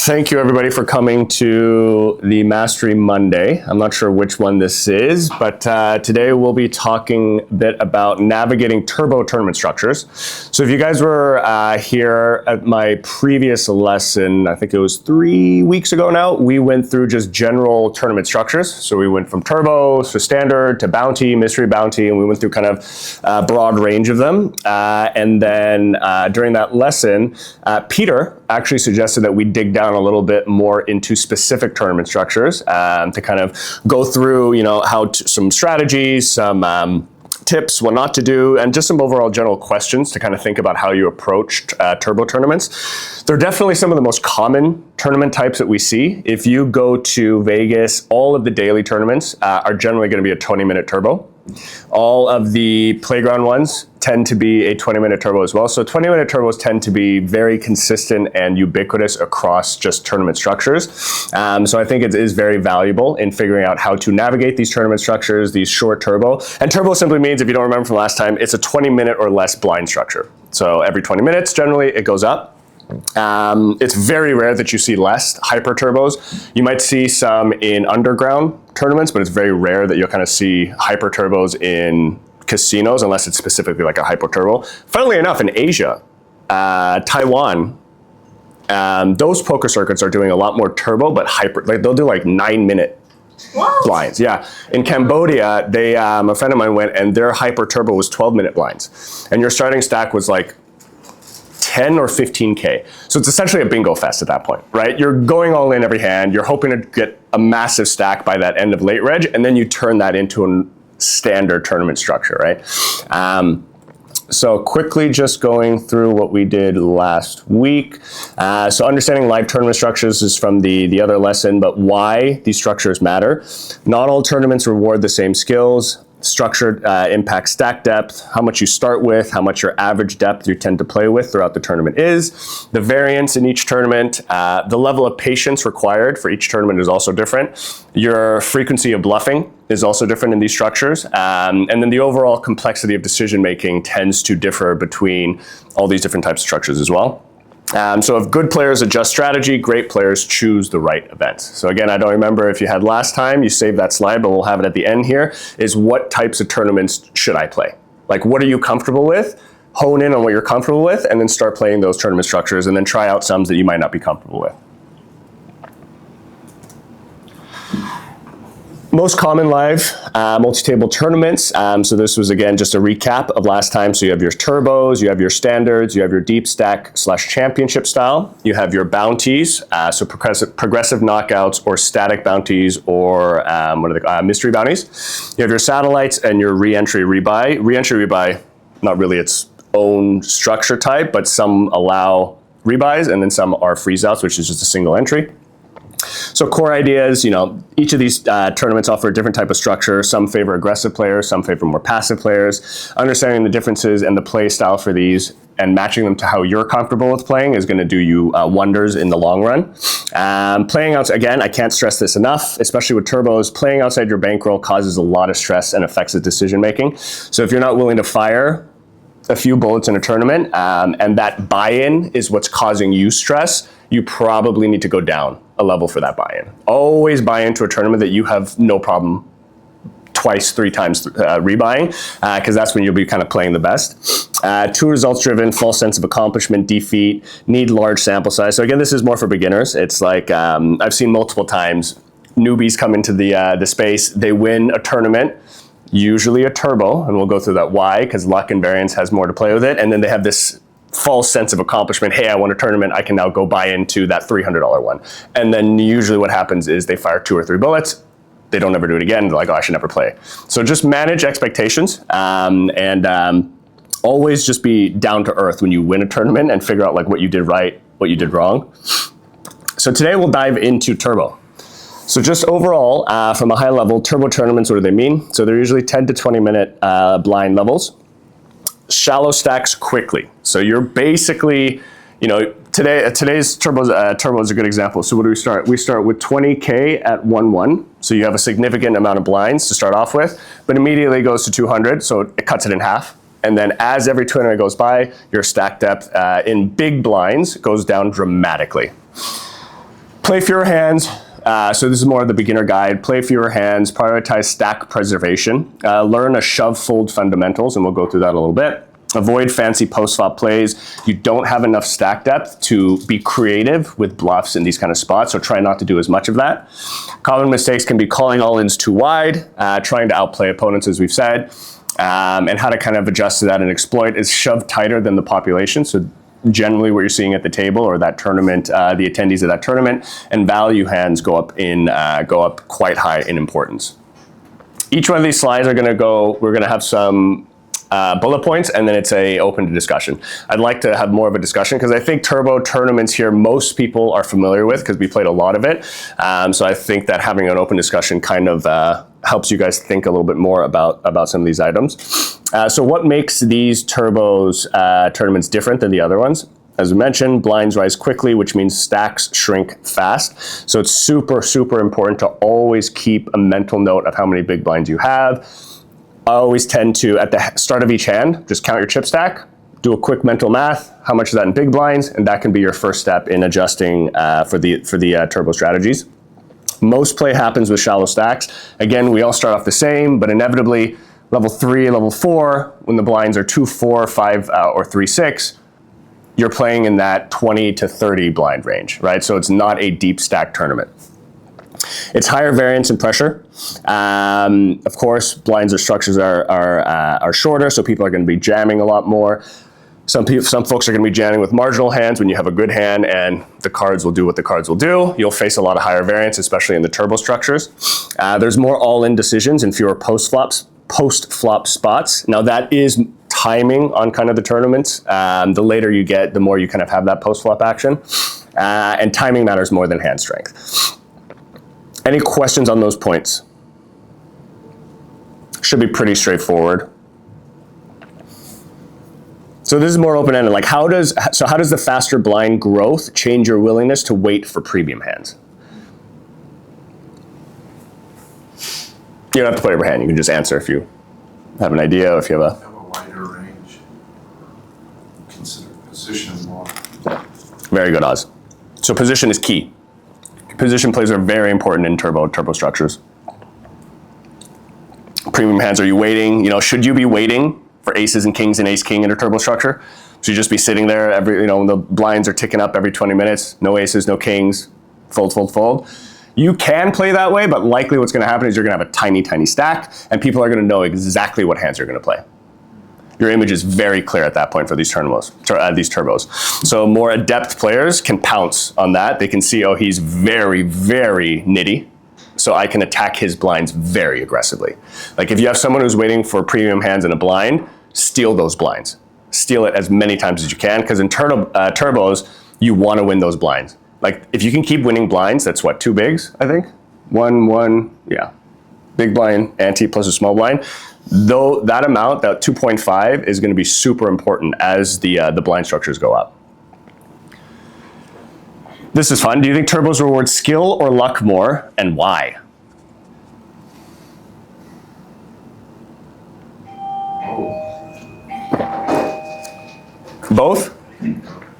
Thank you everybody for coming to the Mastery Monday. I'm not sure which one this is, but today we'll be talking a bit about navigating turbo tournament structures. So if you guys were here at my previous lesson, I think it was 3 weeks ago now, we went through just general tournament structures. So we went from turbo to standard to bounty, mystery bounty, and we went through kind of a broad range of them. And then during that lesson, Peter actually suggested that we dig down a little bit more into specific tournament structures to kind of go through, some strategies, some tips, what not to do, and just some overall general questions to kind of think about how you approach turbo tournaments. They're definitely some of the most common tournament types that we see. If you go to Vegas, all of the daily tournaments are generally going to be a 20-minute turbo. All of the playground ones tend to be a 20-minute turbo as well. So 20-minute turbos tend to be very consistent and ubiquitous across just tournament structures. So I think it is very valuable in figuring out how to navigate these tournament structures, these short turbo. And turbo simply means, if you don't remember from last time, it's a 20-minute or less blind structure. So every 20 minutes, generally, it goes up. It's very rare that you see less hyper turbos. You might see some in underground tournaments, but it's very rare that you'll kind of see hyper turbos in casinos, unless it's specifically like a hyper turbo. Funnily enough, in Asia, Taiwan, those poker circuits are doing a lot more turbo, but hyper. Like they'll do like 9-minute blinds. Yeah, in Cambodia, they a friend of mine went and their hyper turbo was 12-minute blinds, and your starting stack was like 10 or 15K. So it's essentially a bingo fest at that point, right? You're going all in every hand. You're hoping to get a massive stack by that end of late reg, and then you turn that into a standard tournament structure, right? So quickly just going through what we did last week. So understanding live tournament structures is from the other lesson, but why these structures matter. Not all tournaments reward the same skills. Structure impacts stack depth, how much you start with, how much your average depth you tend to play with throughout the tournament is, the variance in each tournament, the level of patience required for each tournament is also different. Your frequency of bluffing is also different in these structures. And then the overall complexity of decision making tends to differ between all these different types of structures as well. So if good players adjust strategy, great players choose the right events. So again, I don't remember if you had last time, you saved that slide, but we'll have it at the end here, is what types of tournaments should I play? Like, what are you comfortable with? Hone in on what you're comfortable with, and then start playing those tournament structures, and then try out some that you might not be comfortable with. Most common live multi-table tournaments. So this was, again, just a recap of last time. So you have your turbos, you have your standards, you have your deep stack / championship style. You have your bounties, so progressive knockouts or static bounties or mystery bounties. You have your satellites and your re-entry rebuy. Re-entry rebuy, not really its own structure type, but some allow rebuys and then some are freeze outs, which is just a single entry. So core ideas, each of these tournaments offer a different type of structure. Some favor aggressive players, some favor more passive players. Understanding the differences and the play style for these and matching them to how you're comfortable with playing is going to do you wonders in the long run. Playing out, again, I can't stress this enough, especially with turbos, playing outside your bankroll causes a lot of stress and affects the decision making. So if you're not willing to fire a few bullets in a tournament and that buy-in is what's causing you stress, you probably need to go down a level for that buy-in. Always buy into a tournament that you have no problem twice, 3 times rebuying, because that's when you'll be kind of playing the best. Too results-driven, false sense of accomplishment, defeat, need large sample size. So again, this is more for beginners. It's like, I've seen multiple times newbies come into the space, they win a tournament, usually a turbo, and we'll go through that why, because luck and variance has more to play with it, and then they have this false sense of accomplishment. Hey, I won a tournament, I can now go buy into that $300 one. And then usually what happens is they fire 2 or 3 bullets, they don't ever do it again, they're like, oh, I should never play. So just manage expectations and always just be down to earth when you win a tournament and figure out like what you did right, what you did wrong. So today we'll dive into turbo. So just overall, from a high level, turbo tournaments, what do they mean? So they're usually 10 to 20 minute blind levels. Shallow stacks quickly. So you're basically, today's turbo is a good example. So what do we start? We start with 20K at 1-1. So you have a significant amount of blinds to start off with, but immediately goes to 200. So it cuts it in half. And then as every 200 goes by, your stack depth in big blinds goes down dramatically. Play fewer hands. So this is more of the beginner guide. Play fewer hands, prioritize stack preservation, learn a shove fold fundamentals, and we'll go through that a little bit. Avoid fancy post-flop plays. You don't have enough stack depth to be creative with bluffs in these kind of spots, so try not to do as much of that. Common mistakes can be calling all-ins too wide, trying to outplay opponents, as we've said, and how to kind of adjust to that and exploit is shove tighter than the population. So generally what you're seeing at the table or that tournament, the attendees of that tournament, and value hands go up quite high in importance. Each one of these slides we're gonna have some bullet points, and then it's open to discussion. I'd like to have more of a discussion because I think turbo tournaments here, most people are familiar with because we played a lot of it. So I think that having an open discussion kind of helps you guys think a little bit more about some of these items. So what makes these turbos tournaments different than the other ones? As we mentioned, blinds rise quickly, which means stacks shrink fast. So it's super, super important to always keep a mental note of how many big blinds you have. I always tend to, at the start of each hand, just count your chip stack, do a quick mental math, how much is that in big blinds, and that can be your first step in adjusting for the turbo strategies. Most play happens with shallow stacks. Again, we all start off the same, but inevitably, level 3, level 4, when the blinds are 2, 4, 5, or 3, 6, you're playing in that 20 to 30 blind range, right? So it's not a deep stack tournament. It's higher variance and pressure. Of course, blinds or structures are shorter, so people are going to be jamming a lot more. Some folks are going to be jamming with marginal hands when you have a good hand, and the cards will do what the cards will do. You'll face a lot of higher variance, especially in the turbo structures. There's more all-in decisions and fewer post-flop spots. Now that is timing on kind of the tournaments. The later you get, the more you kind of have that post-flop action. And timing matters more than hand strength. Any questions on those points? Should be pretty straightforward. So this is more open-ended. Like how does the faster blind growth change your willingness to wait for premium hands? You don't have to play every hand. You can just answer if you have an idea, if you have a wider range. Consider position more. Very good, Oz. So position is key. Position plays are very important in turbo structures. Premium hands, are you waiting? Should you be waiting for aces and kings and ace king in a turbo structure? Should you just be sitting there when the blinds are ticking up every 20 minutes, no aces, no kings, fold, fold, fold? You can play that way, but likely what's gonna happen is you're gonna have a tiny, tiny stack, and people are gonna know exactly what hands you're gonna play. Your image is very clear at that point for these turbos. So more adept players can pounce on that. They can see, oh, he's very, very nitty, so I can attack his blinds very aggressively. Like if you have someone who's waiting for premium hands in a blind, steal those blinds. Steal it as many times as you can, because in turbos, you want to win those blinds. Like if you can keep winning blinds, that's what, 2 bigs, I think? One, yeah. Big blind, ante plus a small blind. Though that amount, that 2.5, is going to be super important as the blind structures go up. This is fun. Do you think turbos reward skill or luck more, and why? Both?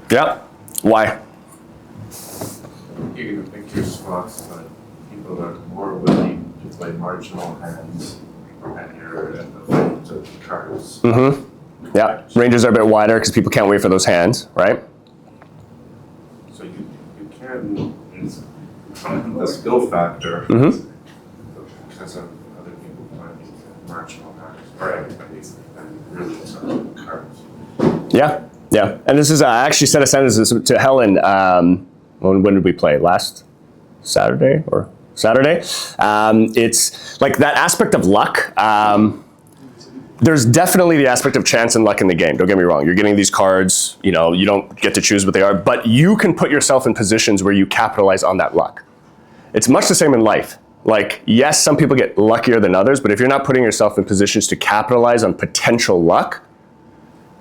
Yeah. Why? You can pick your spots, but people are more willing to play marginal hands. And you're at the front of the cards. Mm-hmm. Yeah, ranges are a bit wider because people can't wait for those hands, right? So you can, it's the skill factor, because of other people playing marginal hands, or everybody, and really some cards. Yeah. And this is, I actually sent a sentence to Helen, when did we play? Last Saturday or Saturday? It's like that aspect of luck. There's definitely the aspect of chance and luck in the game. Don't get me wrong. You're getting these cards, you don't get to choose what they are, but you can put yourself in positions where you capitalize on that luck. It's much the same in life. Like, yes, some people get luckier than others, but if you're not putting yourself in positions to capitalize on potential luck,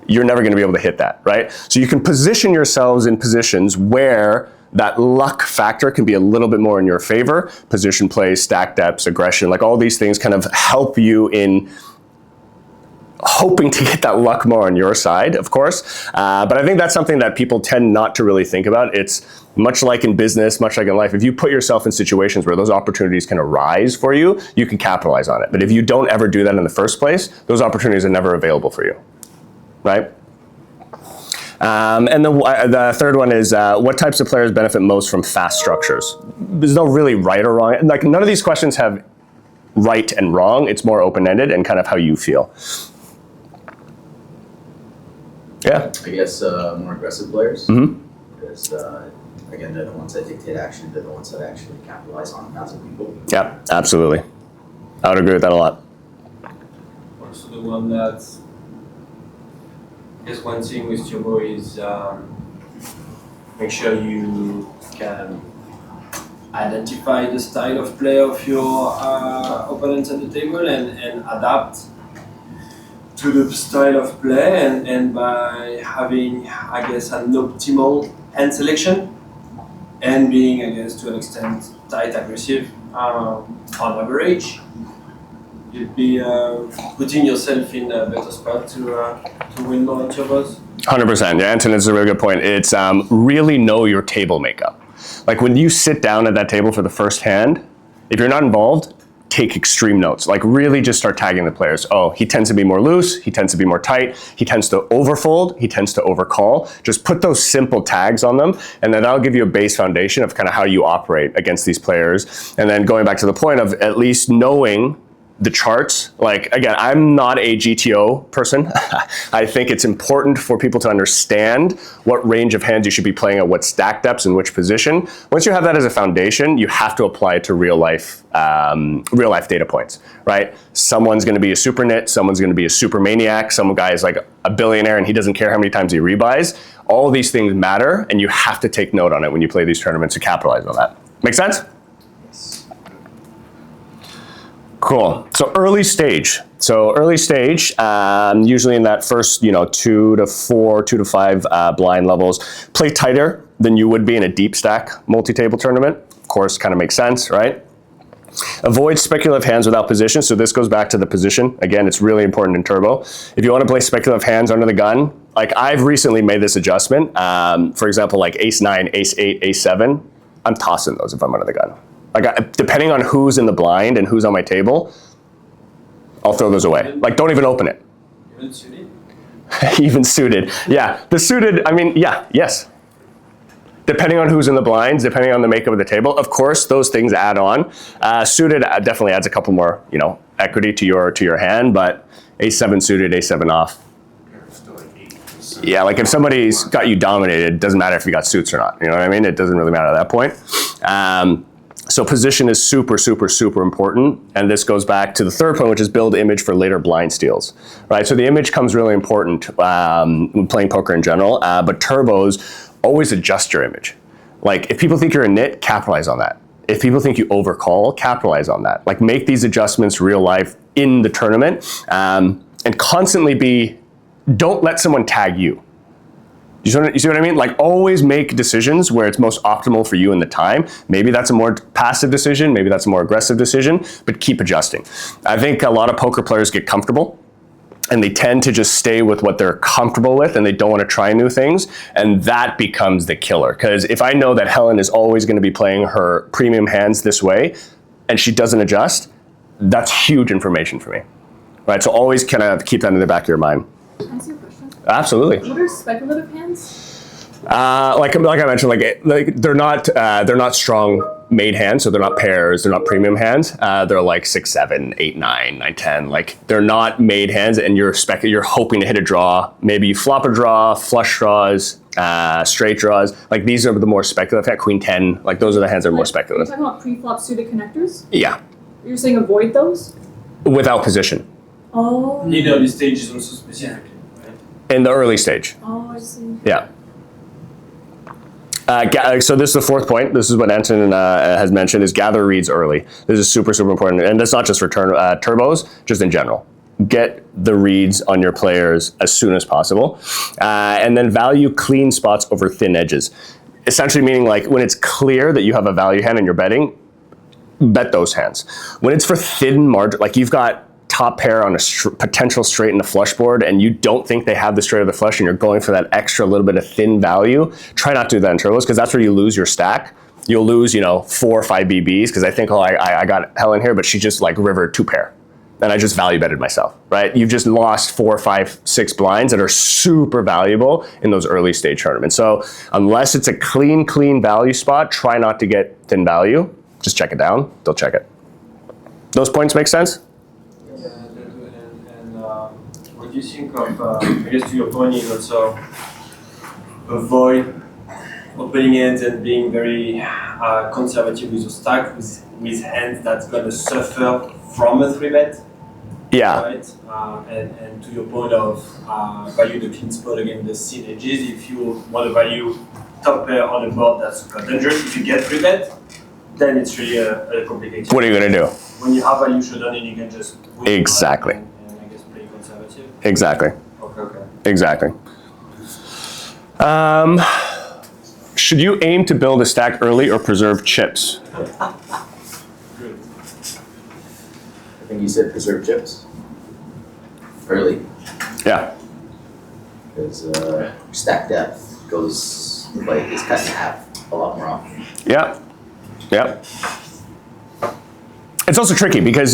you're never going to be able to hit that, right? So you can position yourselves in positions where that luck factor can be a little bit more in your favor. Position plays, stack depths, aggression, like all these things kind of help you in hoping to get that luck more on your side, of course. But I think that's something that people tend not to really think about. It's much like in business, much like in life. If you put yourself in situations where those opportunities can arise for you, you can capitalize on it. But if you don't ever do that in the first place, those opportunities are never available for you, right? And the third one is, what types of players benefit most from fast structures? There's no really right or wrong. Like, none of these questions have right and wrong. It's more open-ended and kind of how you feel. Yeah. I guess more aggressive players. Mm-hmm. Because, again, they're the ones that dictate action. They're the ones that actually capitalize on passive people. Yeah, absolutely. I would agree with that a lot. Also the one that's, I guess one thing with Turbo is make sure you can identify the style of play of your opponents at the table and adapt to the style of play and by having, I guess, an optimal hand selection and being, I guess, to an extent, tight aggressive on average, you'd be putting yourself in a better spot to win more turbos. 100%. Yeah, Anton, it's a really good point. It's really know your table makeup. Like, when you sit down at that table for the first hand, if you're not involved, take extreme notes. Like, really just start tagging the players. Oh, he tends to be more loose. He tends to be more tight. He tends to overfold. He tends to overcall. Just put those simple tags on them, and then that'll give you a base foundation of kind of how you operate against these players. And then going back to the point of at least knowing the charts. Like, again, I'm not a GTO person. I think it's important for people to understand what range of hands you should be playing at what stack depths and which position. Once you have that as a foundation, you have to apply it to real life data points, right? Someone's going to be a super nit, someone's going to be a super maniac, some guy is like a billionaire and he doesn't care how many times he rebuys. All these things matter, and you have to take note on it when you play these tournaments to capitalize on that. Make sense? Cool. So early stage. Usually in that first, 2 to 4, 2 to 5 blind levels, play tighter than you would be in a deep stack multi-table tournament. Of course, kind of makes sense, right? Avoid speculative hands without position. So this goes back to the position. Again, it's really important in Turbo. If you want to play speculative hands under the gun, like I've recently made this adjustment. For example, like ace 9, ace 8, ace 7, I'm tossing those if I'm under the gun. Like, depending on who's in the blind and who's on my table, I'll throw those away. Like, don't even open it. Even suited? Even suited. Yeah, the suited, yes. Depending on who's in the blinds, depending on the makeup of the table, of course, those things add on. Suited definitely adds a couple more, equity to your hand, but ace 7 suited, ace 7 off. Yeah, like if somebody's got you dominated, it doesn't matter if you got suits or not. You know what I mean? It doesn't really matter at that point. So position is super, super, super important. And this goes back to the third point, which is build image for later blind steals, right? So the image comes really important when playing poker in general, but turbos always adjust your image. Like, if people think you're a nit, capitalize on that. If people think you overcall, capitalize on that. Like, make these adjustments real life in the tournament, and constantly don't let someone tag you. You see what I mean? Like, always make decisions where it's most optimal for you in the time. Maybe that's a more passive decision, maybe that's a more aggressive decision, but keep adjusting. I think a lot of poker players get comfortable and they tend to just stay with what they're comfortable with and they don't want to try new things, and that becomes the killer. Because if I know that Helen is always going to be playing her premium hands this way and she doesn't adjust, that's huge information for me. Right? So always kind of keep that in the back of your mind. Answer your question. Absolutely. What are speculative hands? Like I mentioned, like they're not strong made hands, so they're not pairs, they're not premium hands. They're like 6, 7, 8, 9, 9, 10. Like, they're not made hands, and you're hoping to hit a draw. Maybe you flop a draw, flush draws, straight draws. Like, these are the more speculative hands. Queen 10. Like, those are the hands that are more speculative. Are you talking about pre-flop suited connectors? Yeah. You're saying avoid those? Without position. Oh. Need early stages also specifically, right? In the early stage. Oh, I see. Yeah. So this is the fourth point. This is what Anton has mentioned, is gather reads early. This is super, super important. And that's not just for turbos, just in general. Get the reads on your players as soon as possible. And then value clean spots over thin edges. Essentially meaning, like, when it's clear that you have a value hand and you're betting, bet those hands. When it's for thin margin, like you've got top pair on a potential straight and a flush board, and you don't think they have the straight or the flush, and you're going for that extra little bit of thin value, try not to do that in turbos, because that's where you lose your stack. You'll lose, 4 or 5 BBs, because I think, I got Helen here, but she just like rivered 2 pair. And I just value betted myself, right? You've just lost 4, 5, 6 blinds that are super valuable in those early stage tournaments. So unless it's a clean value spot, try not to get thin value. Just check it down, they'll check it. Those points make sense? Yeah, and what do you think of, I guess to your point is also avoid opening hands and being very conservative with your stack with hands that's gonna suffer from a 3-bet. Yeah. Right? And to your point of value the clean spot again, the synergies, if you want to value top pair on a board that's super dangerous, if you get 3-bet, then it's really a complicated. What are you gonna do? When you have value showdown and you can just win Exactly. and I guess play conservative. Exactly. Okay. Exactly. Should you aim to build a stack early or preserve chips? Good. I think you said preserve chips early, Yeah. because stack depth is cut in half a lot more often. Yeah. Yeah. It's also tricky because,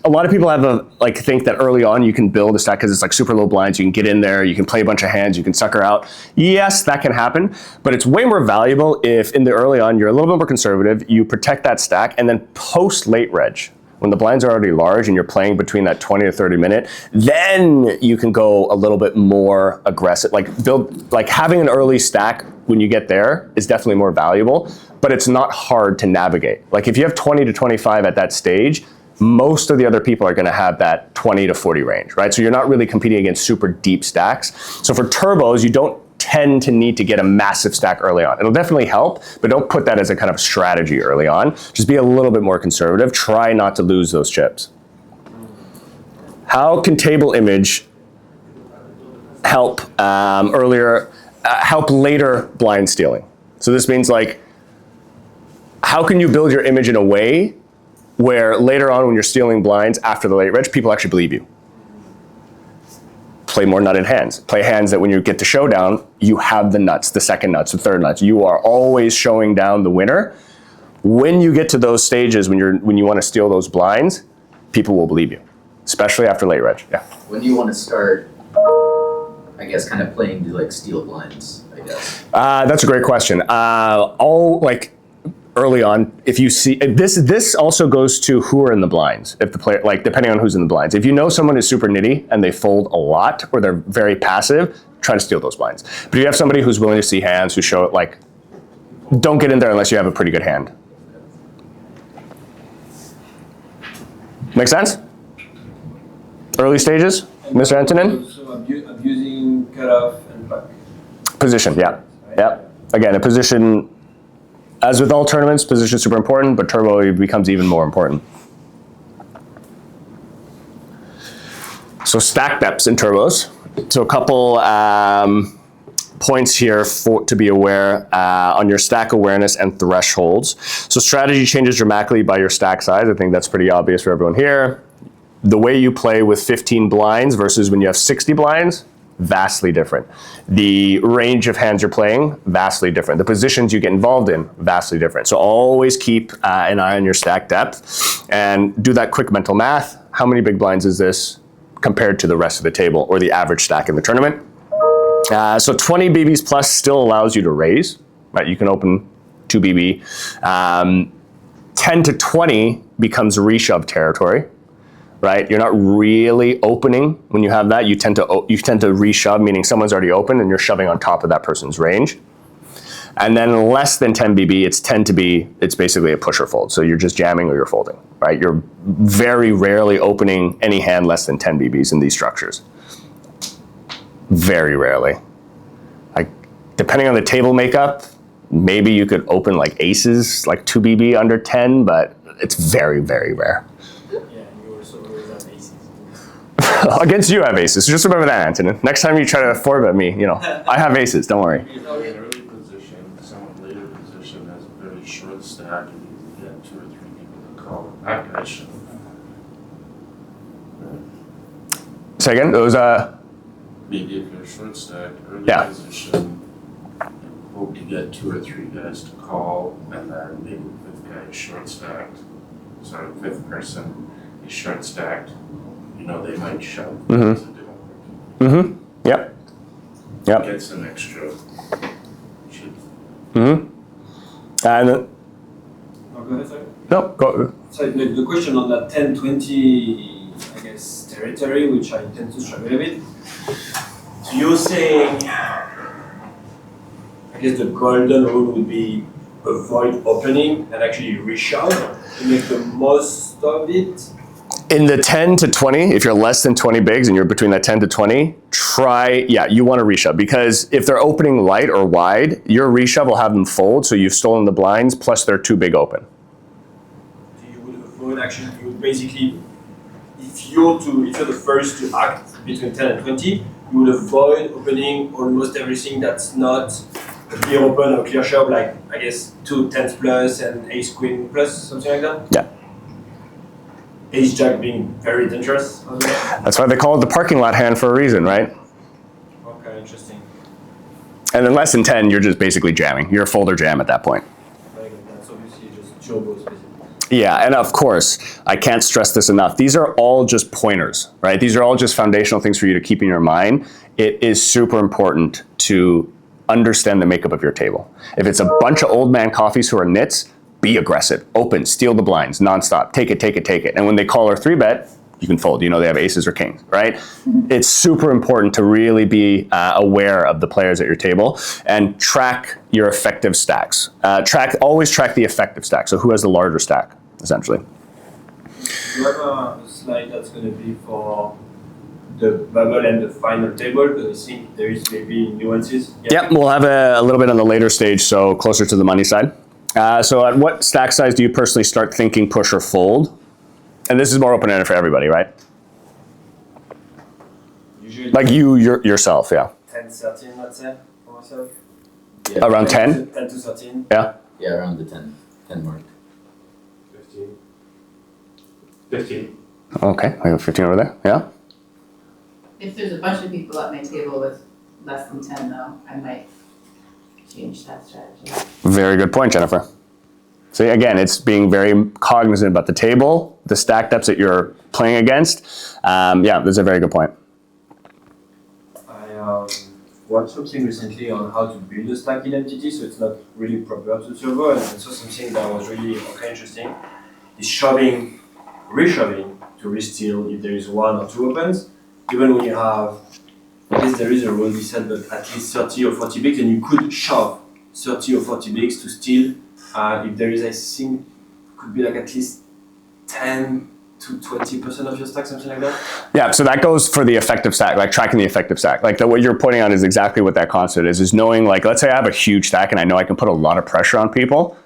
a lot of people have think that early on you can build a stack because it's like super low blinds. You can get in there, you can play a bunch of hands, you can sucker out. Yes, that can happen, but it's way more valuable if in the early on you're a little bit more conservative, you protect that stack, and then post late reg, when the blinds are already large and you're playing between that 20 to 30 minute, then you can go a little bit more aggressive. Having an early stack when you get there is definitely more valuable, but it's not hard to navigate. Like if you have 20 to 25 at that stage, most of the other people are going to have that 20 to 40 range, right? So you're not really competing against super deep stacks. So for turbos, you don't tend to need to get a massive stack early on. It'll definitely help, but don't put that as a kind of strategy early on. Just be a little bit more conservative. Try not to lose those chips. How can table image help help later blind stealing? So this means how can you build your image in a way where later on when you're stealing blinds after the late reg, people actually believe you? Play more nutted hands. Play hands that when you get to showdown, you have the nuts, the second nuts, the third nuts. You are always showing down the winner. When you get to those stages, when you want to steal those blinds, people will believe you, especially after late reg. Yeah. When do you want to start, I guess, kind of playing to steal blinds, I guess? That's a great question. Early on, if you see this also goes to who are in the blinds. If the player, depending on who's in the blinds, if you know someone is super nitty and they fold a lot or they're very passive, try to steal those blinds. But if you have somebody who's willing to see hands, who show it, don't get in there unless you have a pretty good hand. Make sense? Early stages, Mr. Antonin? So abusing cutoff and puck. Position, yeah. Again, a position. As with all tournaments, position is super important, but turbo becomes even more important. So stack depths in turbos. So a couple points here to be aware on your stack awareness and thresholds. So strategy changes dramatically by your stack size. I think that's pretty obvious for everyone here. The way you play with 15 blinds versus when you have 60 blinds, vastly different. The range of hands you're playing, vastly different. The positions you get involved in, vastly different. So always keep an eye on your stack depth and do that quick mental math. How many big blinds is this compared to the rest of the table or the average stack in the tournament? So 20 BBs plus still allows you to raise, right? You can open 2 BB. 10 to 20 becomes reshove territory. Right, you're not really opening when you have that. You tend to reshove, meaning someone's already open and you're shoving on top of that person's range. And then less than 10 BB, it's basically a push or fold. So you're just jamming or you're folding, right? You're very rarely opening any hand less than 10 BBs in these structures. Very rarely. Depending on the table makeup, maybe you could open aces, 2 BB under 10, but it's very, very rare. Against you, I have aces. So just remember that, Antonin. Next time you try to 4-bet me, I have aces. Don't worry. In early position, someone later position has a very short stack, and you get 2 or 3 people to call it. I should. Say again, those, Maybe if you're short stacked early Yeah. position, hope to get 2 or 3 guys to call, and then maybe the 5th guy is short stacked. Sorry, 5th person is short stacked. You know, they might shove. Mm-hmm. Yep. Yep. Get some extra. Mm-hmm. And Oh, go ahead, sorry. no, go. So the question on that 10-20, I guess, territory, which I tend to struggle a bit. So you're saying, I guess the golden rule would be avoid opening and actually reshove to make the most of it. In the 10 to 20, if you're less than 20 bigs and you're between that 10 to 20, you want to reshove, because if they're opening light or wide, your reshove will have them fold, so you've stolen the blinds, plus they're too big open. So you would avoid actually, you would basically, if you're the first to act between 10 and 20, you would avoid opening almost everything that's not a clear open or clear shove, like I guess 2 10s plus and ace queen plus, something like that. Yeah. Ace jack being very dangerous as well. That's why they call it the parking lot hand for a reason, right? Okay, interesting. And then less than 10, you're just basically jamming. You're a folder jam at that point. Very good. That's obviously just turbos basically. Yeah, and of course, I can't stress this enough. These are all just pointers, right? These are all just foundational things for you to keep in your mind. It is super important to understand the makeup of your table. If it's a bunch of old man coffees who are nits, be aggressive, open, steal the blinds, nonstop, take it, take it, take it. And when they call or 3-bet, you can fold. You know they have aces or kings, right? It's super important to really be aware of the players at your table and track your effective stacks. Always track the effective stack. So who has the larger stack, essentially. You have a slide that's going to be for the bubble and the final table, because I think there is maybe nuances. Yep, we'll have a little bit on the later stage, so closer to the money side. So at what stack size do you personally start thinking push or fold? And this is more open-ended for everybody, right? Usually Like yourself, yeah. 10-13, let's say, for myself. Yeah. Around 10? 10 to 13. Yeah? Yeah, around the 10 mark. 15. 15. Okay, I got 15 over there, yeah? If there's a bunch of people at my table with less than 10 though, I might change that strategy. Very good point, Jennifer. See, again, it's being very cognizant about the table, the stack depths that you're playing against. Yeah, that's a very good point. I watched something recently on how to build a stack in MTT, so it's not really proper to Turbo, and I saw something that was really interesting. Is reshoving to re-steal if there is 1 or 2 opens. Even when you have, I guess there is a rule, he said that at least 30 or 40 bigs, and you could shove 30 or 40 bigs to steal. If there is, I think, could be like at least 10 to 20% of your stack, something like that. Yeah, so that goes for the effective stack, like tracking the effective stack. Like what you're pointing out is exactly what that concept is knowing, like, let's say I have a huge stack and I know I can put a lot of pressure on people.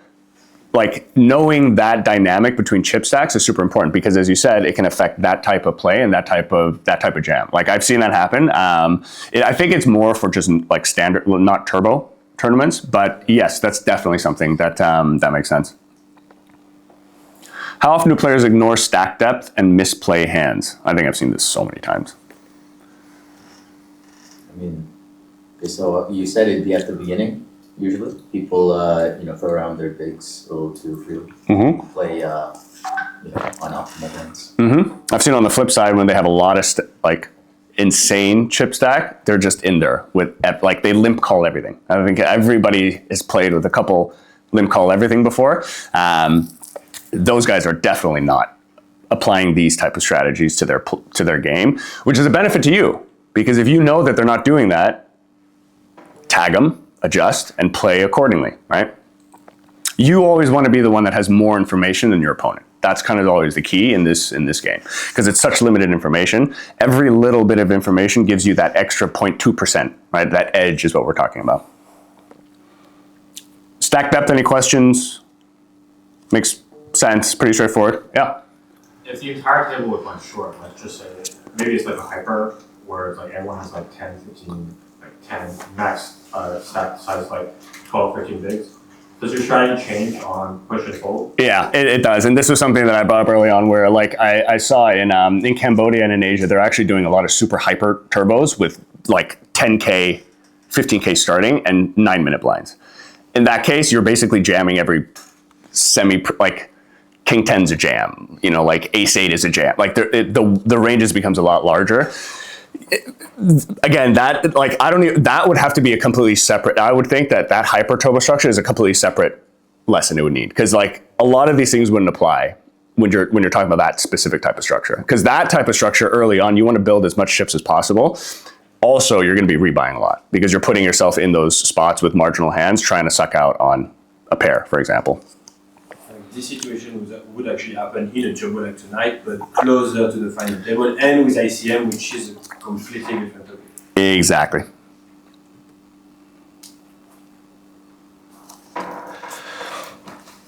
Like knowing that dynamic between chip stacks is super important, because as you said, it can affect that type of play and that type of jam. Like I've seen that happen. I think it's more for just like standard, not turbo tournaments, but yes, that's definitely something that that makes sense. How often do players ignore stack depth and misplay hands? I think I've seen this so many times. I mean, okay, so you said it'd be at the beginning, usually. People, throw around their bigs a little too freely. Mm-hmm. Play, unoptimal hands. Mm-hmm. I've seen on the flip side when they have a lot of insane chip stack, they're just in there with they limp call everything. I think everybody has played with a couple limp call everything before. Those guys are definitely not applying these type of strategies to their game, which is a benefit to you, because if you know that they're not doing that, tag them, adjust, and play accordingly, right? You always want to be the one that has more information than your opponent. That's kind of always the key in this game, because it's such limited information. Every little bit of information gives you that extra 0.2%, right? That edge is what we're talking about. Stack depth, any questions? Makes sense, pretty straightforward. Yeah. If the entire table was like short, let's just say maybe it's like a hyper where it's like everyone has like 10, 15, like 10 max stack size like 12, 13 bigs. Does your strategy change on push and fold? Yeah, it does. And this was something that I brought up early on where like I saw in Cambodia and in Asia, they're actually doing a lot of super hyper turbos with like 10K, 15K starting and 9-minute blinds. In that case, you're basically jamming every like King 10's a jam, you know, like Ace 8 is a jam. Like the ranges becomes a lot larger. Again, that like that would have to be a completely separate. I would think that hyper turbo structure is a completely separate lesson it would need, because like a lot of these things wouldn't apply when you're talking about that specific type of structure. Because that type of structure early on, you want to build as much chips as possible. Also, you're going to be rebuying a lot because you're putting yourself in those spots with marginal hands trying to suck out on a pair, for example. This situation would actually happen in a turbo like tonight, but closer to the final table and with ICM, which is a completely different topic. Exactly.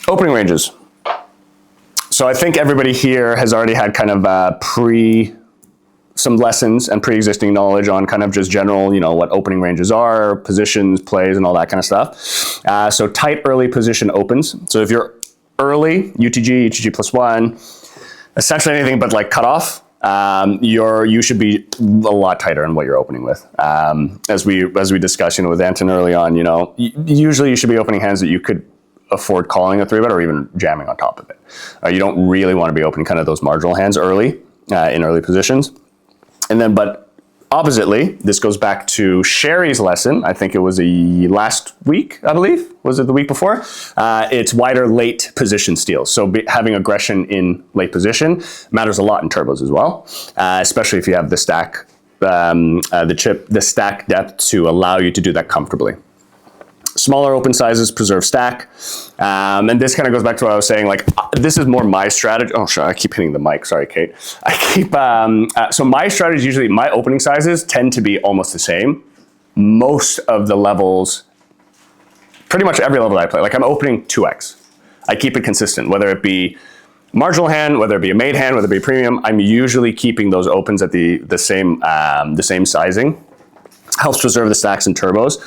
Opening ranges. So I think everybody here has already had kind of some lessons and pre-existing knowledge on kind of just general, you know, what opening ranges are, positions, plays, and all that kind of stuff. So tight early position opens. So if you're early, UTG, UTG +1, essentially anything but like cutoff, you should be a lot tighter in what you're opening with. As we discussed, you know, with Anton early on, you know, usually you should be opening hands that you could afford calling a 3-bet or even jamming on top of it. You don't really want to be opening kind of those marginal hands early, in early positions. And then, but oppositely, this goes back to Sherry's lesson. I think it was last week, I believe. Was it the week before? It's wider late position steals. So having aggression in late position matters a lot in turbos as well, especially if you have the stack, the stack depth to allow you to do that comfortably. Smaller open sizes preserve stack. And this kind of goes back to what I was saying, like, this is more my strategy. Oh, sorry, I keep hitting the mic. Sorry, Kate. So my strategy is usually, my opening sizes tend to be almost the same. Most of the levels, pretty much every level that I play, like I'm opening 2x. I keep it consistent, whether it be marginal hand, whether it be a made hand, whether it be premium, I'm usually keeping those opens at the same sizing. Helps preserve the stacks and turbos.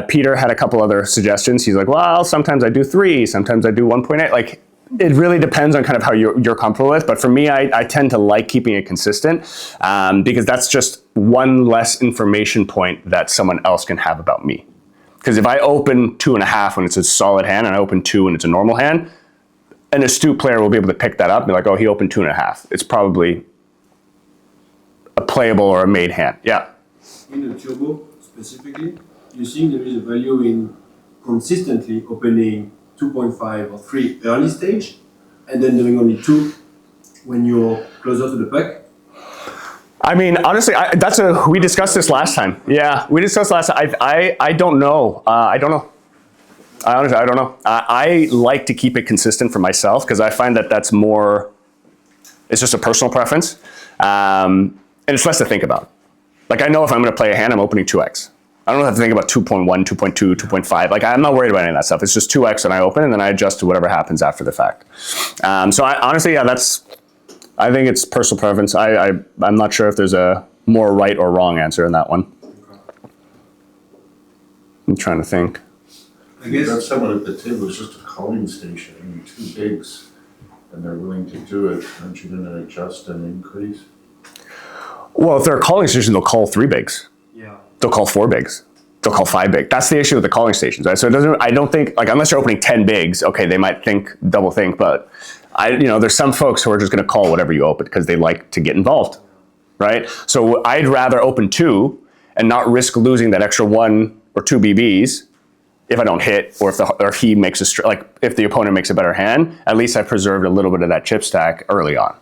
Peter had a couple other suggestions. He's like, well, sometimes I do 3, sometimes I do 1.8. Like, it really depends on kind of how you're comfortable with. But for me, I tend to like keeping it consistent because that's just one less information point that someone else can have about me. Because if I open 2.5 when it's a solid hand and I open 2 when it's a normal hand, an astute player will be able to pick that up and be like, oh, he opened 2.5. It's probably a playable or a made hand. Yeah. In a turbo specifically, you think there is a value in consistently opening 2.5 or 3 early stage and then doing only 2 when you're closer to the puck? I mean, honestly, we discussed this last time. Yeah, we discussed last time. I don't know. I don't know. I don't know. I like to keep it consistent for myself because I find that that's more, it's just a personal preference. And it's less to think about. Like, I know if I'm going to play a hand, I'm opening 2x. I don't have to think about 2.1, 2.2, 2.5. Like, I'm not worried about any of that stuff. It's just 2x and I open and then I adjust to whatever happens after the fact. So honestly, yeah, I think it's personal preference. I'm not sure if there's a more right or wrong answer in that one. I'm trying to think. I guess that's someone at the table who's just a calling station and 2 bigs and they're willing to do it. Aren't you going to adjust and increase? Well, if they're a calling station, they'll call 3 bigs. Yeah. They'll call 4 bigs. They'll call 5 big. That's the issue with the calling stations, right? So I don't think, like, unless you're opening 10 bigs, okay, they might double think, but there's some folks who are just going to call whatever you open because they like to get involved, right? So I'd rather open 2 and not risk losing that extra 1 or 2 BBs if I don't hit, or if he makes if the opponent makes a better hand. At least I preserved a little bit of that chip stack early on.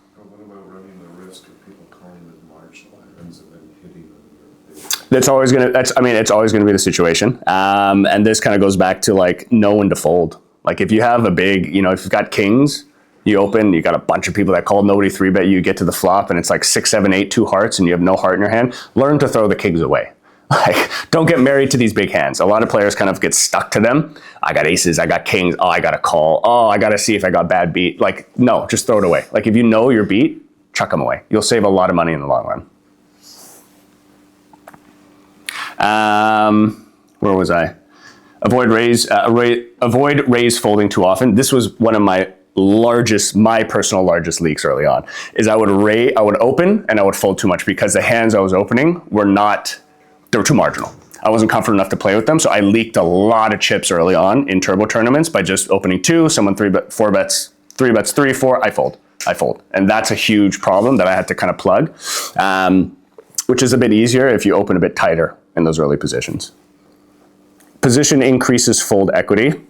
It's always going to be the situation. And this kind of goes back to like know when to fold. Like if you have a big, if you've got kings, you open, you got a bunch of people that call nobody 3-bet, you get to the flop and it's like 6, 7, 8, 2 hearts and you have no heart in your hand. Learn to throw the kings away. Like, don't get married to these big hands. A lot of players kind of get stuck to them. I got aces, I got kings, oh, I got to call. Oh, I got to see if I got bad beat. Like, no, just throw it away. Like if you know you're beat, chuck them away. You'll save a lot of money in the long run. Where was I? avoid raise folding too often. This was one of my personal largest leaks early on, is I would open and I would fold too much because the hands I was opening they were too marginal. I wasn't confident enough to play with them, so I leaked a lot of chips early on in turbo tournaments by just opening 2, someone 4 bets, 3 bets 3, 4, I fold. And that's a huge problem that I had to kind of plug, which is a bit easier if you open a bit tighter in those early positions. Position increases fold equity.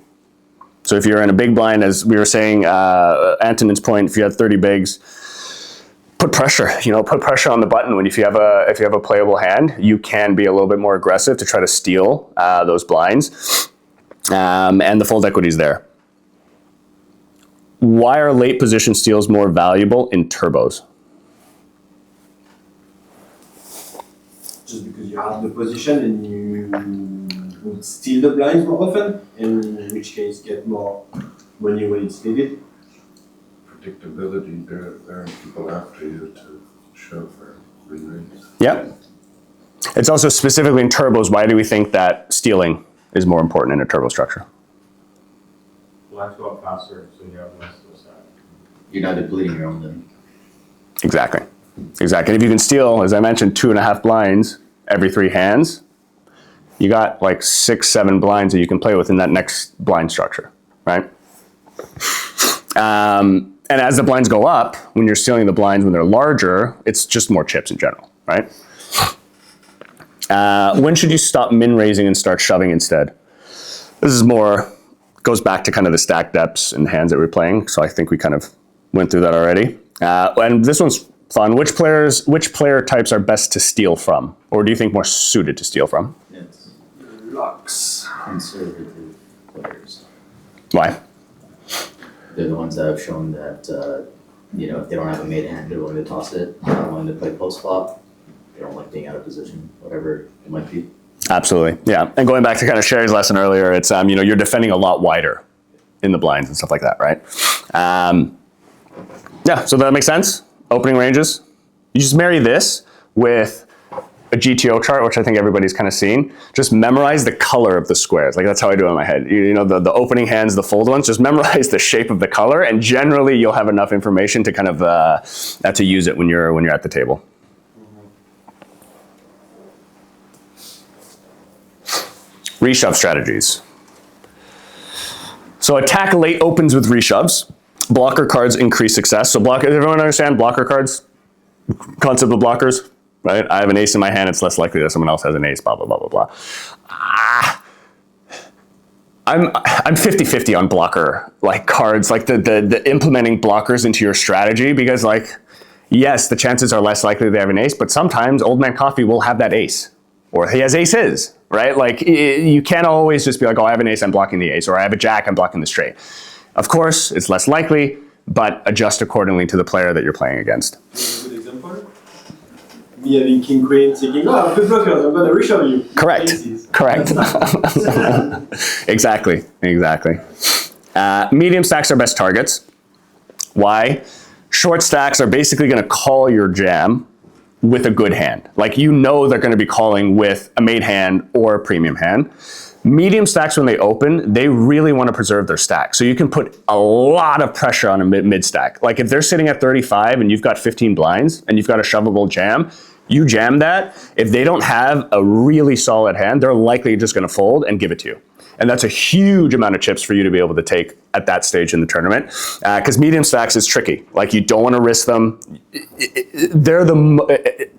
So if you're in a big blind, as we were saying, Antonin's point, if you have 30 bigs, put pressure on the button. If you have a playable hand, you can be a little bit more aggressive to try to steal those blinds, and the fold equity is there. Why are late position steals more valuable in turbos? Just because you have the position and you would steal the blinds more often, and in which case get more money when it's needed. Predictability, there are people after you to show for re-raise. Yep. It's also specifically in turbos, why do we think that stealing is more important in a turbo structure? Blinds go up faster, so you have less to decide. You're not depleting your own then. Exactly. And if you can steal, as I mentioned, 2.5 blinds every 3 hands, you got like 6, 7 blinds that you can play with in that next blind structure, right? And as the blinds go up, when you're stealing the blinds when they're larger, it's just more chips in general, right? When should you stop min raising and start shoving instead? This is goes back to kind of the stack depths and hands that we're playing. So I think we kind of went through that already. And this one's fun. Which player types are best to steal from? Or do you think more suited to steal from? It's Lux. conservative players. Why? They're the ones that have shown that, if they don't have a made hand, they're willing to toss it, they're willing to play post flop. They don't like being out of position, whatever it might be. Absolutely, yeah. And going back to kind of Sherry's lesson earlier, it's, you're defending a lot wider in the blinds and stuff like that, right? Yeah, so that makes sense. Opening ranges. You just marry this with a GTO chart, which I think everybody's kind of seen. Just memorize the color of the squares. Like that's how I do it in my head. The opening hands, the fold ones, just memorize the shape of the color, and generally you'll have enough information to kind of to use it when you're at the table. Reshove strategies. So attack late opens with reshoves. Blocker cards increase success. So does everyone understand blocker cards? Concept of blockers? Right? I have an ace in my hand, it's less likely that someone else has an ace, blah, blah, blah, blah, blah. I'm 50-50 on blocker cards, the implementing blockers into your strategy, because yes, the chances are less likely they have an ace, but sometimes Old Man Coffee will have that ace, or he has aces, right? You can't always just be like, oh, I have an ace, I'm blocking the ace, or I have a jack, I'm blocking the straight. Of course, it's less likely, but adjust accordingly to the player that you're playing against. A good example? Me having king queen, thinking, oh, I have good blockers, I'm going to reshove you. Correct. Exactly. Medium stacks are best targets. Why? Short stacks are basically going to call your jam with a good hand. They're going to be calling with a made hand or a premium hand. Medium stacks, when they open, they really want to preserve their stack. So you can put a lot of pressure on a mid stack. If they're sitting at 35 and you've got 15 blinds and you've got a shovable jam, you jam that. If they don't have a really solid hand, they're likely just going to fold and give it to you. And that's a huge amount of chips for you to be able to take at that stage in the tournament. Because medium stacks is tricky. You don't want to risk them.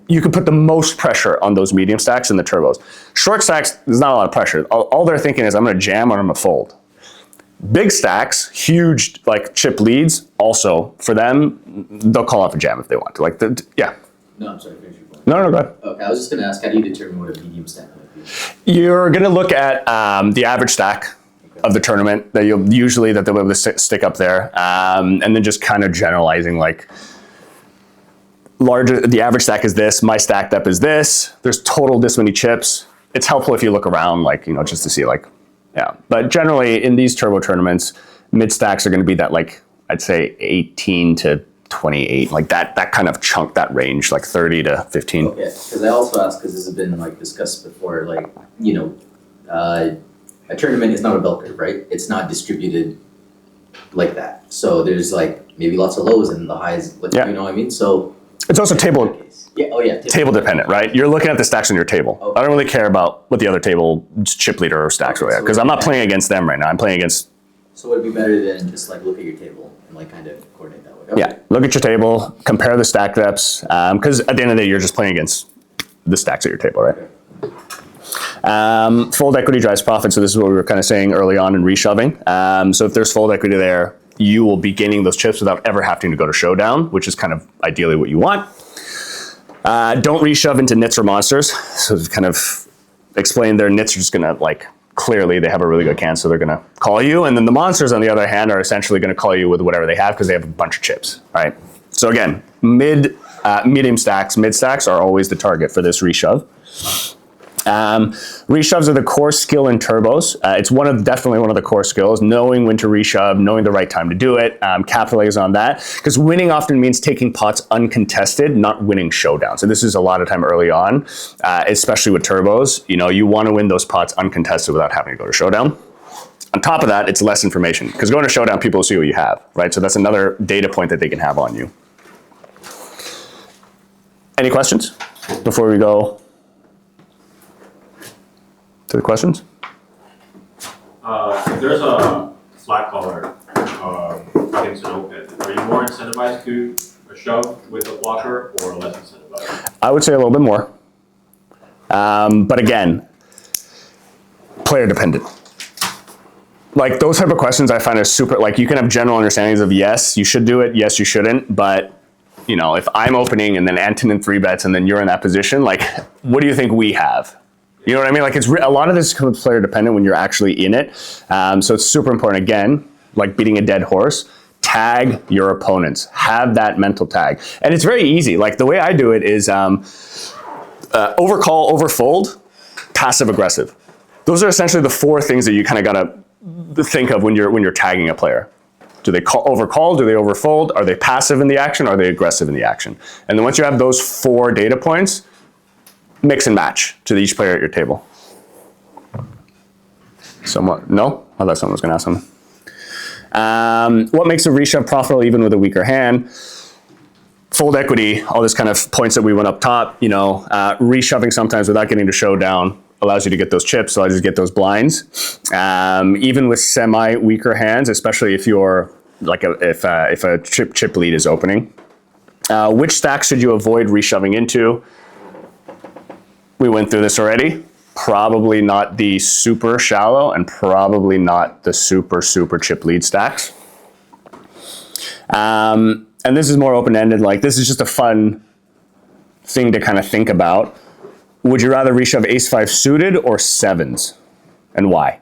You can put the most pressure on those medium stacks in the turbos. Short stacks, there's not a lot of pressure. All they're thinking is, I'm going to jam or I'm going to fold. Big stacks, huge chip leads, also, for them, they'll call off a jam if they want to. Yeah. No, I'm sorry, finish your point. No, go ahead. Okay, I was just going to ask, how do you determine what a medium stack might be? You're going to look at the average stack of the tournament that they'll be able to stick up there, and then just kind of generalizing the average stack is this, my stack depth is this, there's total this many chips. It's helpful if you look around, just to see yeah. But generally in these turbo tournaments, mid stacks are going to be that I'd say 18 to 28, that kind of chunk, that range, 30 to 15. Okay, because I also asked, because this has been discussed before, a tournament is not a bell curve, right? It's not distributed like that. So there's like maybe lots of lows and the highs, like, Yeah. you know what I mean? So It's also table yeah, oh yeah. table dependent, right? You're looking at the stacks on your table. Okay. I don't really care about what the other table chip leader or stacks Okay, are, so because I'm not it's playing against them right now. I'm playing against, So would it be better than just like look at your table and like kind of coordinate that way? Okay. yeah, look at your table, compare the stack depths, because at the end of the day, you're just playing against the stacks at your table, right? Fold equity drives profit. So this is what we were kind of saying early on in reshoving. So if there's fold equity there, you will be gaining those chips without ever having to go to showdown, which is kind of ideally what you want. Don't reshove into nits or monsters. So to kind of explain, their nits are just gonna like, clearly they have a really good can, so they're gonna call you. And then the monsters on the other hand are essentially gonna call you with whatever they have because they have a bunch of chips, right? So again, medium stacks, mid stacks are always the target for this reshove. Reshoves are the core skill in turbos. It's definitely one of the core skills, knowing when to reshove, knowing the right time to do it, capitalize on that. Because winning often means taking pots uncontested, not winning showdowns. And this is a lot of time early on, especially with turbos. You know, you want to win those pots uncontested without having to go to showdown. On top of that, it's less information. Because going to showdown, people will see what you have, right? So that's another data point that they can have on you. Any questions before we go to the questions? If there's a flat caller against an open, are you more incentivized to shove with a blocker or less incentivized? I would say a little bit more. But again, player dependent. Like those type of questions I find are super, like you can have general understandings of yes, you should do it, yes, you shouldn't, but you know, if I'm opening and then Antonin 3-bets and then you're in that position, like what do you think we have? You know what I mean? Like it's a lot of this is player dependent when you're actually in it. So it's super important. Again, like beating a dead horse, tag your opponents. Have that mental tag. And it's very easy. Like the way I do it is overcall, overfold, passive aggressive. Those are essentially the four things that you kind of gotta think of when you're tagging a player. Do they overcall? Do they overfold? Are they passive in the action? Are they aggressive in the action? And then once you have those four data points, mix and match to each player at your table. Somewhat, no? I thought someone was gonna ask something. What makes a reshove profitable even with a weaker hand? Fold equity, all this kind of points that we went up top, you know, reshoving sometimes without getting to showdown allows you to get those chips, allows you to get those blinds. Even with semi-weaker hands, especially if you're like if a chip lead is opening. Which stacks should you avoid reshoving into? We went through this already. Probably not the super shallow and probably not the super chip lead stacks. And this is more open-ended, like this is just a fun thing to kind of think about. Would you rather reshove ace-5 suited or sevens? And why?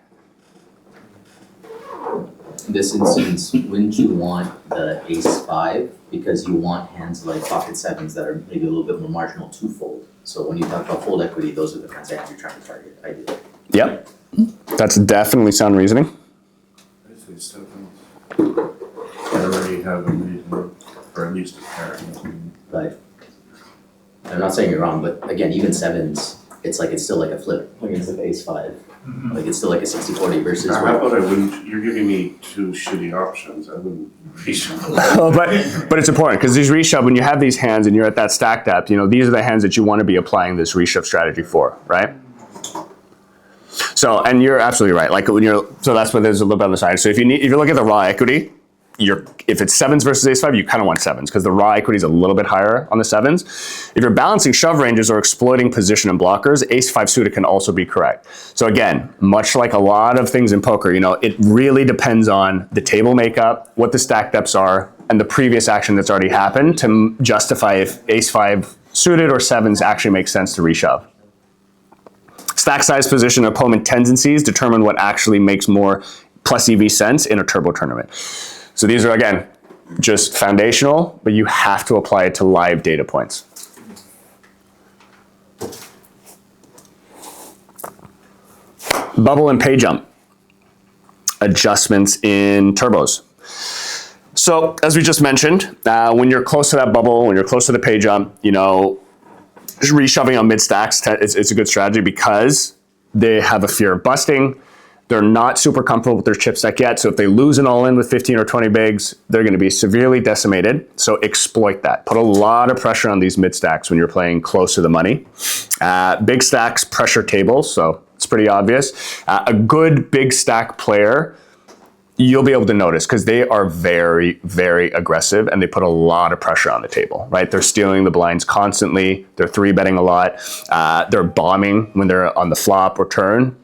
In this instance, wouldn't you want the ace-5 because you want hands like pocket sevens that are maybe a little bit more marginal to fold? So when you talk about fold equity, those are the kinds of hands you're trying to target, ideally. Yep, that's definitely sound reasoning. I say sevens. I already have a lead, or at least a pair. But I'm not saying you're wrong, but again, even sevens, it's still like a flip against like ace-5. Like it's still like a 60-40 versus. How about I wouldn't, you're giving me two shitty options, I wouldn't reshove. Oh, but it's important because these reshove, when you have these hands and you're at that stack depth, you know, these are the hands that you want to be applying this reshove strategy for, right? So, and you're absolutely right. Like when so that's what there's a little bit on the side. So if you look at the raw equity, if it's sevens versus ace-5, you kind of want sevens because the raw equity is a little bit higher on the sevens. If you're balancing shove ranges or exploiting position and blockers, ace-5 suited can also be correct. So again, much like a lot of things in poker, you know, it really depends on the table makeup, what the stack depths are, and the previous action that's already happened to justify if ace-5 suited or sevens actually makes sense to reshove. Stack size, position, opponent tendencies determine what actually makes more plus EV sense in a turbo tournament. So these are, again, just foundational, but you have to apply it to live data points. Bubble and pay jump. Adjustments in turbos. So as we just mentioned, when you're close to that bubble, when you're close to the pay jump, you know, reshoving on mid stacks, it's a good strategy because they have a fear of busting. They're not super comfortable with their chip stack yet. So if they lose an all-in with 15 or 20 bigs, they're going to be severely decimated. So exploit that. Put a lot of pressure on these mid stacks when you're playing close to the money. Big stacks pressure tables, so it's pretty obvious. A good big stack player, you'll be able to notice because they are very, very aggressive and they put a lot of pressure on the table, right? They're stealing the blinds constantly. They're 3-betting a lot. They're bombing when they're on the flop or turn.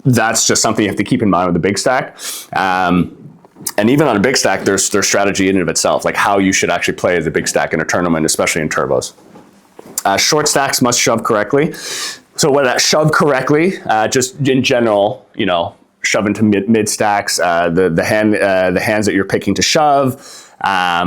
That's just something you have to keep in mind with the big stack. And even on a big stack, there's strategy in and of itself, like how you should actually play as a big stack in a tournament, especially in turbos. Short stacks must shove correctly. So when that shove correctly, just in general, you know, shove into mid stacks, the hands that you're picking to shove,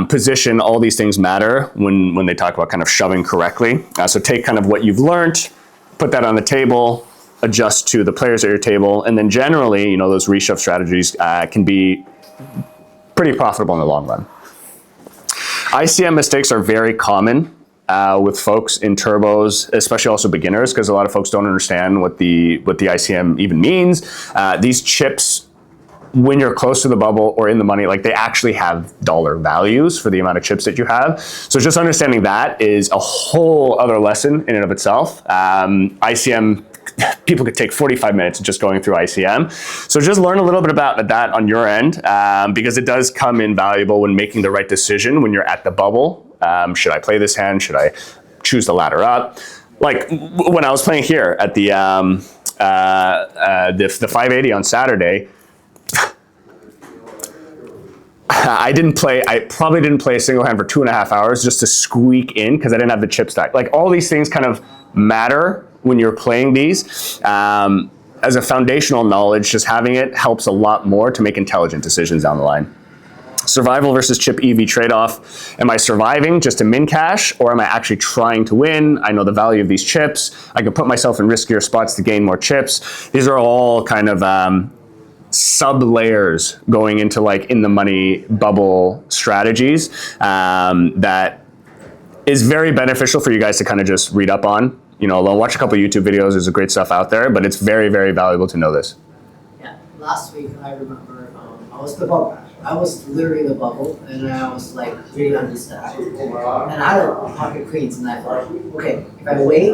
position, all these things matter when they talk about kind of shoving correctly. So take kind of what you've learned, put that on the table, adjust to the players at your table, and then generally, you know, those reshove strategies can be pretty profitable in the long run. ICM mistakes are very common with folks in turbos, especially also beginners, because a lot of folks don't understand what the ICM even means. These chips, when you're close to the bubble or in the money, like they actually have dollar values for the amount of chips that you have. So just understanding that is a whole other lesson in and of itself. ICM, people could take 45 minutes just going through ICM. So just learn a little bit about that on your end, because it does come in valuable when making the right decision when you're at the bubble. Should I play this hand? Should I choose the ladder up? Like when I was playing here at the 580 on Saturday, I probably didn't play a single hand for 2.5 hours just to squeak in because I didn't have the chip stack. Like all these things kind of matter when you're playing these. As a foundational knowledge, just having it helps a lot more to make intelligent decisions down the line. Survival versus chip EV trade-off. Am I surviving just to min cash, or am I actually trying to win? I know the value of these chips. I can put myself in riskier spots to gain more chips. These are all kind of sub layers going into like in the money bubble strategies that is very beneficial for you guys to kind of just read up on. You know, watch a couple YouTube videos. There's great stuff out there, but it's very, very valuable to know this. Yeah, last week I remember I was the bubble. I was literally the bubble, and I was like 300 stack. And I had pocket queens, and I thought, okay, if I wait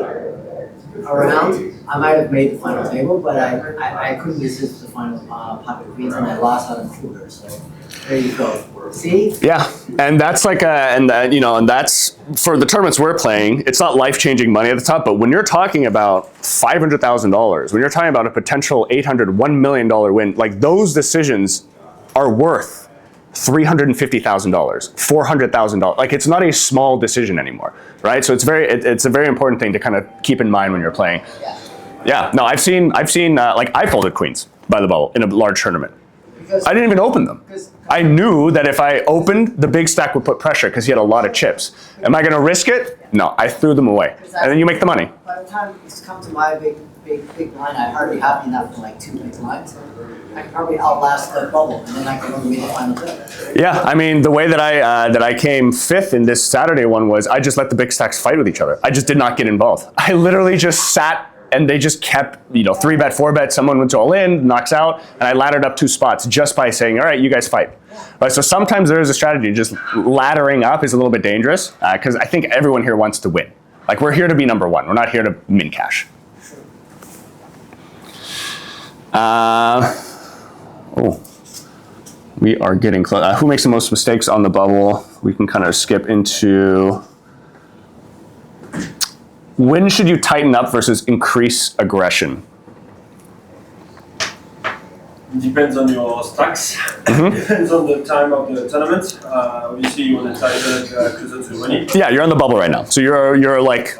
around, I might have made the final table, but I couldn't resist the final pocket queens, and I lost out on cooler. So there you go. See? Yeah, and that's like and that's for the tournaments we're playing. It's not life-changing money at the top, but when you're talking about $500,000, when you're talking about a potential $1 million win, like those decisions are worth $350,000, $400,000. Like it's not a small decision anymore, right? So it's a very important thing to kind of keep in mind when you're playing. Yeah. No, I've seen like I folded queens by the bubble in a large tournament. Because I didn't even open them. I knew that if I opened, the big stack would put pressure because he had a lot of chips. Am I going to risk it? No, I threw them away, and then you make the money. by the time it's come to my big line, I hardly have enough for like 2 big lines. I can probably outlast the bubble, and then I can only make the final tip. Yeah, I mean, the way that I came fifth in this Saturday one was I just let the big stacks fight with each other. I just did not get involved. I literally just sat and they just kept, 3-bet, 4-bet, someone went all in, knocks out, and I laddered up 2 spots just by saying, all right, you guys fight. Right, so sometimes there is a strategy, just laddering up is a little bit dangerous because I think everyone here wants to win. Like we're here to be number one. We're not here to min cash. We are getting close. Who makes the most mistakes on the bubble? We can kind of skip into when should you tighten up versus increase aggression? Depends on your stacks. Depends on the time of the tournament. Obviously, you want to tighten closer to the money. Yeah, you're on the bubble right now. So you're like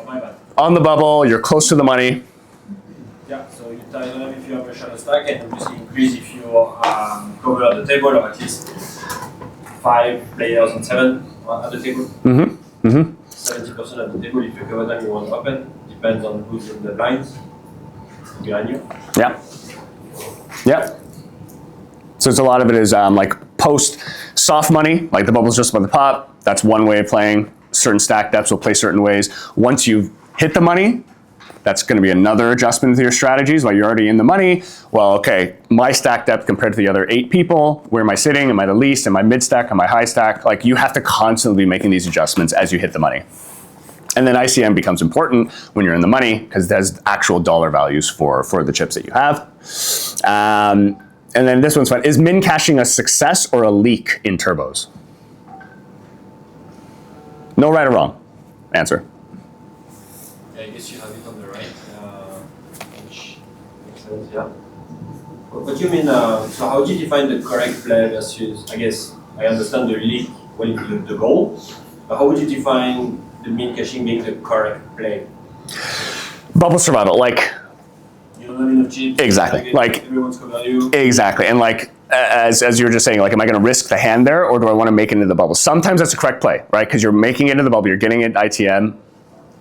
on the bubble. You're close to the money. Yeah, so you tighten up if you have a shallow stack, and obviously increase if you cover the table, or at least 5 players on 7 at the table. 70% of the table, if you cover them, you want to open. Depends on who's in the blinds behind you. Yeah. Yeah. So it's a lot of it is like post soft money, like the bubble's just above the pop. That's one way of playing. Certain stack depths will play certain ways. Once you've hit the money, That's going to be another adjustment to your strategies. While you're already in the money, well, okay, my stack depth compared to the other 8 people, where am I sitting? Am I the least? Am I mid stack? Am I high stack? Like, you have to constantly be making these adjustments as you hit the money. And then ICM becomes important when you're in the money because there's actual dollar values for the chips that you have. And then this one's fun. Is min caching a success or a leak in turbos? No right or wrong answer. I guess you have it on the right, which makes sense, yeah. What do you mean, so how do you define the correct play versus, I guess, I understand the leak when you do the goal, but how would you define the min caching being the correct play? Bubble survival, like, You don't have enough chips. Exactly, like- everyone's cover you. exactly. And like, as you were just saying, like, am I going to risk the hand there, or do I want to make it into the bubble? Sometimes that's a correct play, right? Because you're making it into the bubble, you're getting it ITM.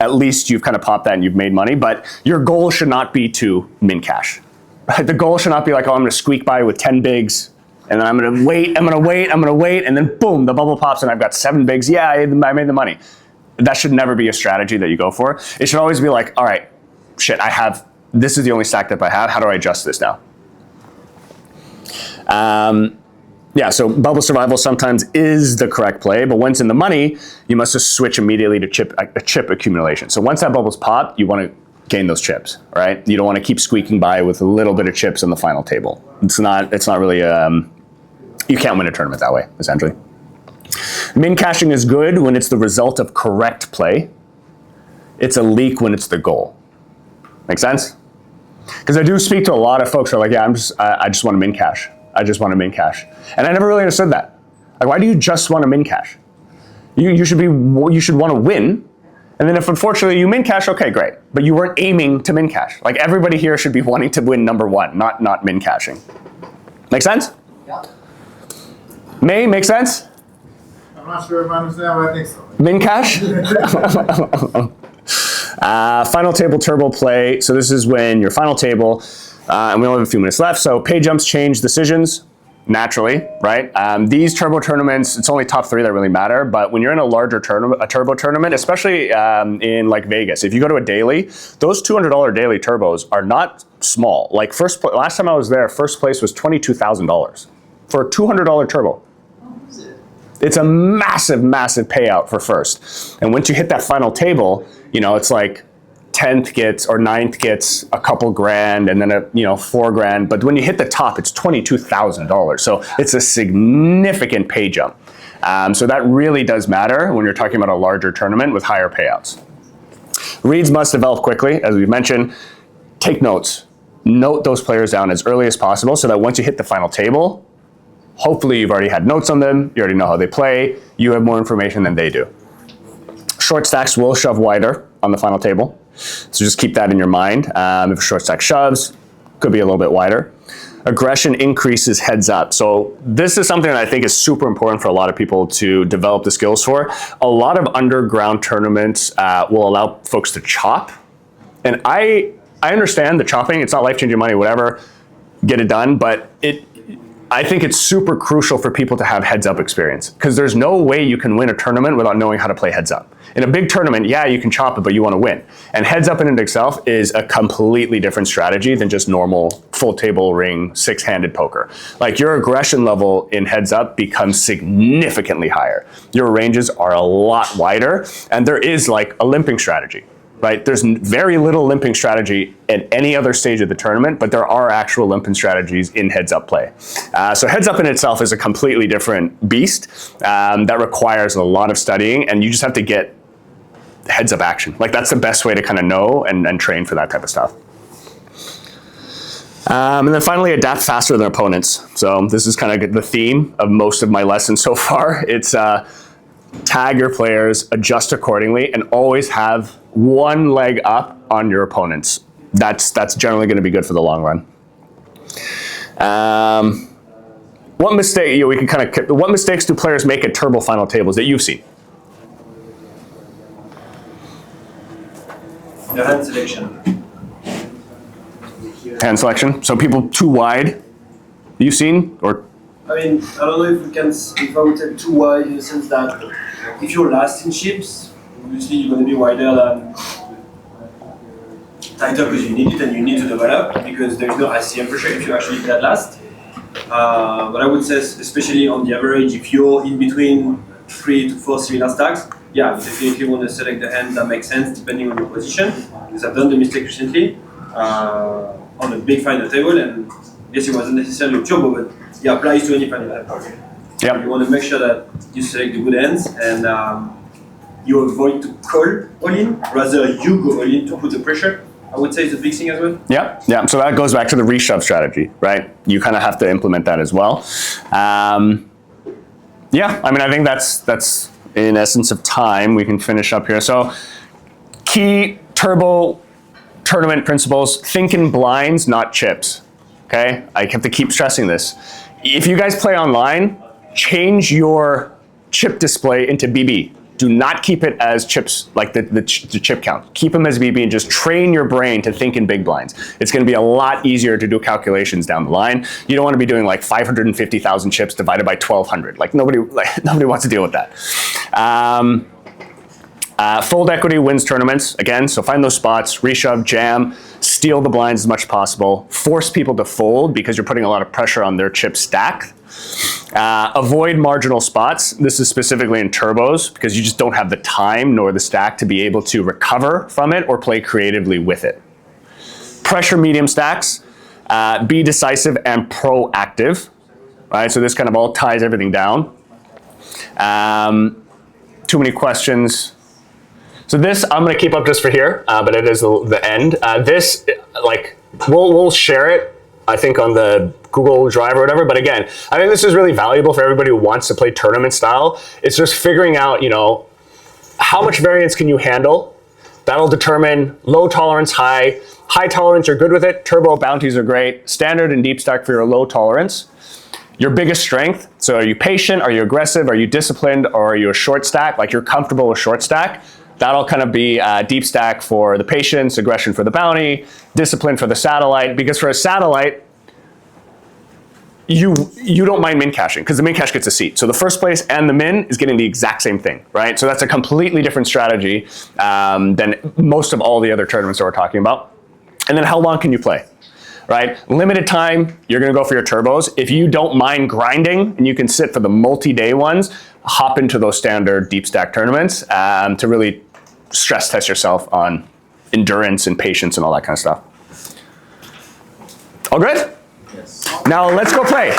At least you've kind of popped that and you've made money, but your goal should not be to min cash. Right? The goal should not be like, oh, I'm going to squeak by with 10 bigs, and then I'm going to wait, and then boom, the bubble pops and I've got 7 bigs. Yeah, I made the money. That should never be a strategy that you go for. It should always be like, all right, shit, this is the only stack depth I have. How do I adjust this now? Yeah, so bubble survival sometimes is the correct play, but once in the money, you must just switch immediately to chip accumulation. So once that bubble's popped, you want to gain those chips, right? You don't want to keep squeaking by with a little bit of chips on the final table. It's not really, you can't win a tournament that way, essentially. Min caching is good when it's the result of correct play. It's a leak when it's the goal. Make sense? Because I do speak to a lot of folks who are like, yeah, I just want to min cash. I just want to min cash. And I never really understood that. Like, why do you just want to min cash? You should want to win. And then if unfortunately you min cash, okay, great. But you weren't aiming to min cash. Like, everybody here should be wanting to win number 1, not min cashing. Make sense? Yeah. Make sense? I'm not sure if I understand, but I think so. Min cash? Final table turbo play. So this is when your final table, and we only have a few minutes left. So pay jumps change decisions naturally, right? These turbo tournaments, it's only top 3 that really matter. But when you're in a larger turbo tournament, especially in like Vegas, if you go to a daily, those $200 daily turbos are not small. Like last time I was there, first place was $22,000 for a $200 turbo. It's a massive, massive payout for first. And once you hit that final table, it's like 10th gets or 9th gets a couple grand and then $4 grand. But when you hit the top, it's $22,000. So it's a significant pay jump. So that really does matter when you're talking about a larger tournament with higher payouts. Reads must develop quickly, as we mentioned. Take notes. Note those players down as early as possible so that once you hit the final table, hopefully you've already had notes on them, you already know how they play, you have more information than they do. Short stacks will shove wider on the final table, so just keep that in your mind. If a short stack shoves, could be a little bit wider. Aggression increases heads up. So this is something that I think is super important for a lot of people to develop the skills for. A lot of underground tournaments will allow folks to chop, and I understand the chopping, it's not life-changing money, whatever, get it done, but I think it's super crucial for people to have heads up experience because there's no way you can win a tournament without knowing how to play heads up. In a big tournament, yeah, you can chop it, but you want to win. And heads up in and of itself is a completely different strategy than just normal full table ring, 6-handed poker. Like, your aggression level in heads up becomes significantly higher. Your ranges are a lot wider, and there is like a limping strategy. Right? There's very little limping strategy at any other stage of the tournament, but there are actual limping strategies in heads up play. So heads up in itself is a completely different beast that requires a lot of studying, and you just have to get heads up action. Like, that's the best way to kind of know and train for that type of stuff. And then finally, adapt faster than opponents. So this is kind of the theme of most of my lessons so far. It's tag your players, adjust accordingly, and always have one leg up on your opponents. That's generally going to be good for the long run. What mistakes do players make at turbo final tables that you've seen? The hand selection. Hand selection. So people too wide. You've seen, or I mean, I don't know if I would say too wide in the sense that if you're last in chips, obviously you're going to be wider than tighter because you need it and you need to develop because there's no ICM pressure if you actually that last. But I would say, especially on the average, if you're in between 3 to 4 cylinder stacks, yeah, you definitely want to select the hand that makes sense depending on your position. Because I've done the mistake recently on a big final table, and yes, it wasn't necessarily a turbo, but it applies to any final table. Yep. You want to make sure that you select the good hands and you avoid to call all in, rather you go all in to put the pressure. I would say it's a big thing as well. Yeah, yeah. So that goes back to the reshove strategy, right? You kind of have to implement that as well. Yeah, I mean, I think that's in essence of time. We can finish up here. So key turbo tournament principles, think in blinds, not chips, okay? I have to keep stressing this. If you guys play online, change your chip display into BB. Do not keep it as chips, like the chip count. Keep them as BB and just train your brain to think in big blinds. It's gonna be a lot easier to do calculations down the line. You don't wanna be doing like 550,000 chips divided by 1,200. Like nobody wants to deal with that. Fold equity wins tournaments, again, so find those spots, reshove, jam, steal the blinds as much as possible, force people to fold because you're putting a lot of pressure on their chip stack. Avoid marginal spots. This is specifically in turbos because you just don't have the time nor the stack to be able to recover from it or play creatively with it. Pressure medium stacks. Be decisive and proactive. Right, so this kind of all ties everything down. Too many questions. So this I'm going to keep up just for here, but it is the end. This, like, we'll share it, I think, on the Google Drive or whatever. But again, I think this is really valuable for everybody who wants to play tournament style. It's just figuring out, you know, how much variance can you handle. That'll determine low tolerance, high. High tolerance, you're good with it. Turbo bounties are great. Standard and deep stack for your low tolerance. Your biggest strength. So are you patient? Are you aggressive? Are you disciplined? Or are you a short stack? Like you're comfortable with short stack. That'll kind of be deep stack for the patience, aggression for the bounty, discipline for the satellite. Because for a satellite, you don't mind min caching because the min cache gets a seat. So the first place and the min is getting the exact same thing, right? So that's a completely different strategy than most of all the other tournaments that we're talking about. And then how long can you play, right? Limited time, you're gonna go for your turbos. If you don't mind grinding and you can sit for the multi-day ones, hop into those standard deep stack tournaments to really stress test yourself on endurance and patience and all that kind of stuff. All good? Yes. Now let's go play.